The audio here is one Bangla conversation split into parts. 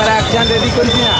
ক্যামেরা অ্যাকশন রেডি করিস না।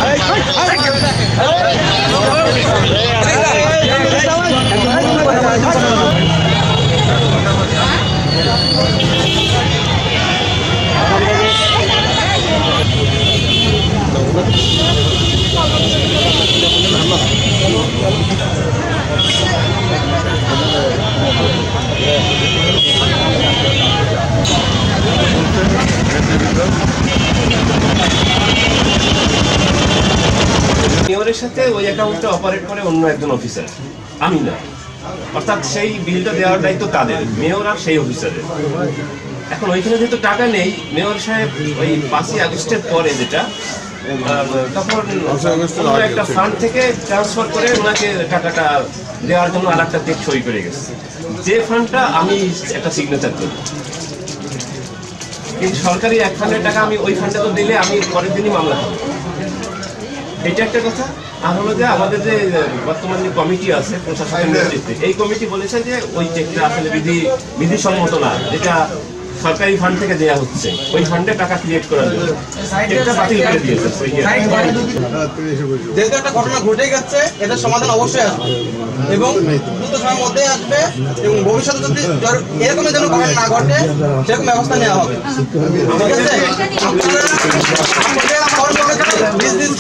মেয়রের সাথে ওই অ্যাকাউন্টটা অপারেট করে অন্য একজন অফিসার, আমি না। অর্থাৎ সেই বিলটা দেওয়ার দায়িত্ব তাদের, মেয়র আর সেই অফিসারের। এখন ওইখানে যেহেতু টাকা নেই, মেয়র সাহেব ওই 5ই আগস্টের পরে যেটা তখন একটা ফান্ড থেকে ট্রান্সফার করে ওনাকে টাকাটা দেওয়ার জন্য আর একটা চেক সই করে গেছে, যে ফান্ডটা আমি একটা সিগনেচার করি। কিন্তু সরকারি এক ফান্ডের টাকা আমি ওই ফান্ডে তো দিলে আমি পরের দিনই মামলা করব, এটা একটা কথা। আর হলো যে আমাদের যে বর্তমান যে কমিটি আছে প্রশাসনের নেতৃত্বে, এই কমিটি বলেছে যে ওই চেকটা আসলে বিধিসম্মত না, যেটা সরকারি ফান্ড থেকে দেওয়া হচ্ছে, ওই ফান্ডে টাকা ক্রিয়েট করার জন্য চেকটা বাতিল করে দিয়েছে। যেহেতু একটা ঘটনা ঘটে গেছে, এটার সমাধান অবশ্যই আসবে এবং দ্রুত সময়ের মধ্যে আসবে এবং ভবিষ্যতে যদি এরকম যেন ঘটনা না ঘটে সেরকম ব্যবস্থা নেওয়া হবে। ঠিক আছে,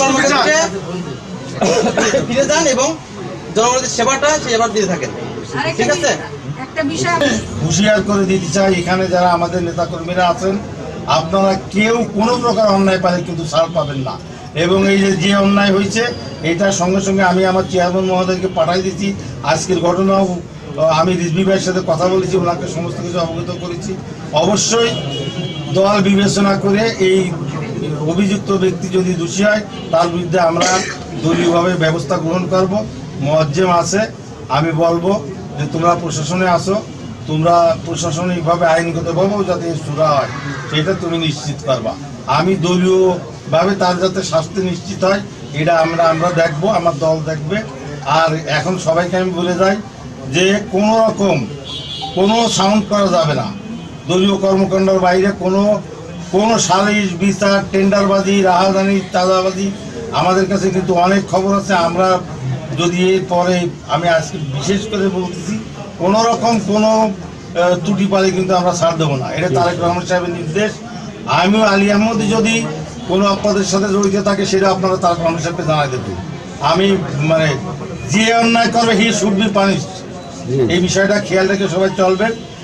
কর্মক্ষেত্রে ফিরে যান এবং জনগণের সেবাটা সেই সেবা দিয়ে থাকেন। ঠিক আছে, একটা বিষয় হুঁশিয়ার করে দিতে চাই, এখানে যারা আমাদের নেতাকর্মীরা আছেন, আপনারা কেউ কোনো প্রকার অন্যায় পারে কিন্তু ছাড় পাবেন না। এবং এই যে অন্যায় হয়েছে, এইটার সঙ্গে সঙ্গে আমি আমার চেয়ারম্যান মহোদয়কে পাঠাই দিচ্ছি। আজকের ঘটনাও আমি রিজভি ভাইয়ের সাথে কথা বলেছি, ওনাকে সমস্ত কিছু অবগত করেছি। অবশ্যই দল বিবেচনা করে এই অভিযুক্ত ব্যক্তি যদি দোষী হয়, তার বিরুদ্ধে আমরা দলীয়ভাবে ব্যবস্থা গ্রহণ করব। মুয়াজ্জেম আছে, আমি বলবো যে তোমরা প্রশাসনে আসো, তোমরা প্রশাসনিকভাবে আইনগতভাবেও যাতে সুরা হয় সেটা তুমি নিশ্চিত করবা। আমি দলীয়ভাবে তার যাতে শাস্তি নিশ্চিত হয় এটা আমরা দেখব, আমার দল দেখবে। আর এখন সবাইকে আমি বলে যাই যে কোনো রকম কোনো সাউন্ড করা যাবে না, দলীয় কর্মকাণ্ডের বাইরে কোনো সালিশ বিচার টেন্ডারবাজি রাহাজানি চাঁদাবাজি। আমাদের কাছে কিন্তু অনেক খবর আছে, আমরা যদি এর পরে আমি আজকে বিশেষ করে বলতেছি কোনো রকম কোনো ত্রুটি পালে কিন্তু আমরা ছাড় দেবো না, এটা তারেক রহমান সাহেবের নির্দেশ। আমিও আলী আহমদ যদি কোনো অপরাধের সাথে জড়িত থাকে সেটা আপনারা তারেক রহমান সাহেবকে জানাই দেবেন। আমি যে অন্যায় করবে হি শুড বি পানিশড, এই বিষয়টা খেয়াল রেখে সবাই চলবেন।